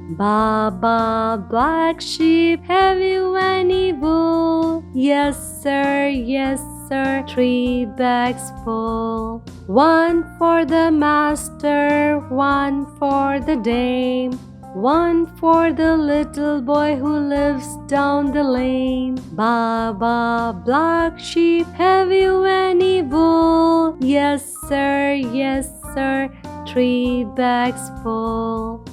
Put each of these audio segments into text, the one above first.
Baa Baa, black sheep, have you any wool? Yes sir, 3 bags full. 1 for the master, 1 for the dame, 1 for the little boy who lives down the lane. Baa Baa, black sheep, have you any wool? Yes sir, 3 bags full.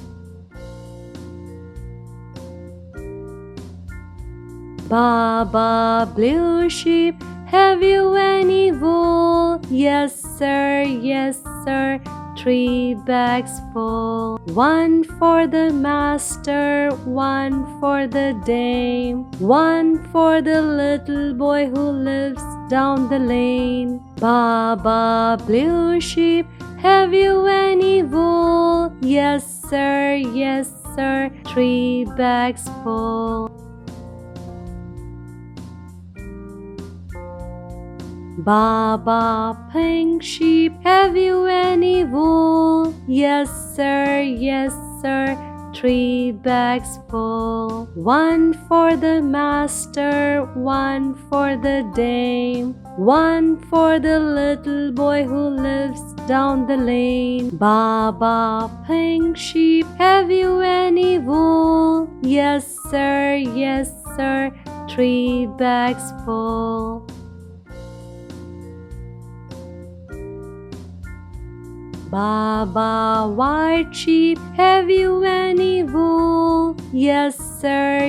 Baa Baa, blue sheep, have you any wool? Yes sir, 3 bags full. 1 for the master, 1 for the dame, 1 for the little boy who lives down the lane. Baa Baa, blue sheep, have you any wool? Yes sir, 3 bags full. Baa Baa, pink sheep, have you any wool? Yes sir, 3 bags full. 1 for the master, 1 for the dame, 1 for the little boy who lives down the lane. Baa Baa, pink sheep, have you any wool? Yes sir, 3 bags full. Baa Baa, white sheep, have you any wool? Yes sir,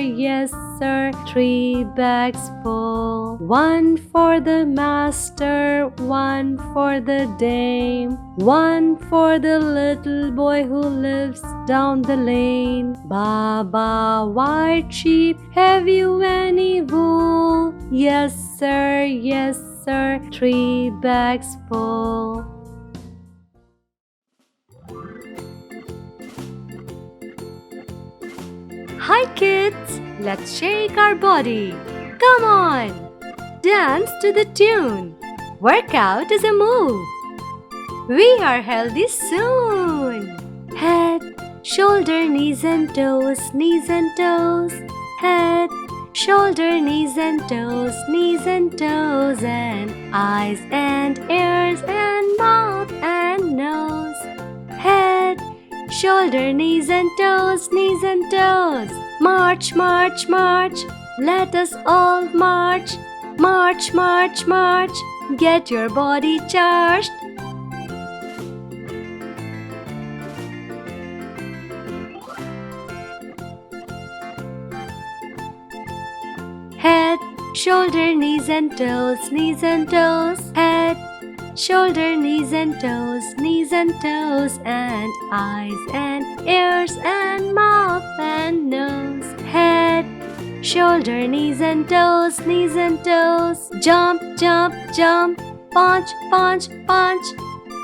3 bags full. 1 for the master, 1 for the dame, 1 for the little boy who lives down the lane. Baa Baa, white sheep, have you any wool? Yes sir, 3 bags full. Hi kids, let's shake our body. Come on, dance to the tune. Workout is a move. We are healthy soon. Head, shoulder, knees and toes, knees and toes. Head, shoulder, knees and toes, knees and toes. And eyes and ears and mouth and nose. Head, shoulder, knees and toes, knees and toes. March, march, march, let us all march. March, march, march, get your body charged. Head, shoulder, knees and toes, knees and toes. Head, shoulder, knees and toes, knees and toes. And eyes and ears and mouth and nose. Head, shoulder, knees and toes, knees and toes. Jump, jump, jump, punch, punch, punch.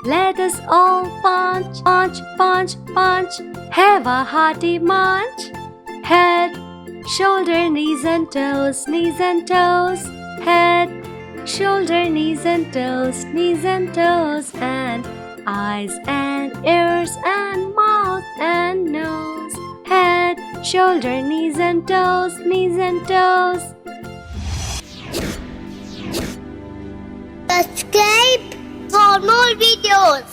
Let us all punch, punch, punch, punch. Have a hearty munch. Head, shoulder, knees and toes, knees and toes. Head, shoulder, knees and toes, knees and toes. And eyes and ears and mouth and nose. Head, shoulder, knees and toes, knees and toes. Subscribe for more videos.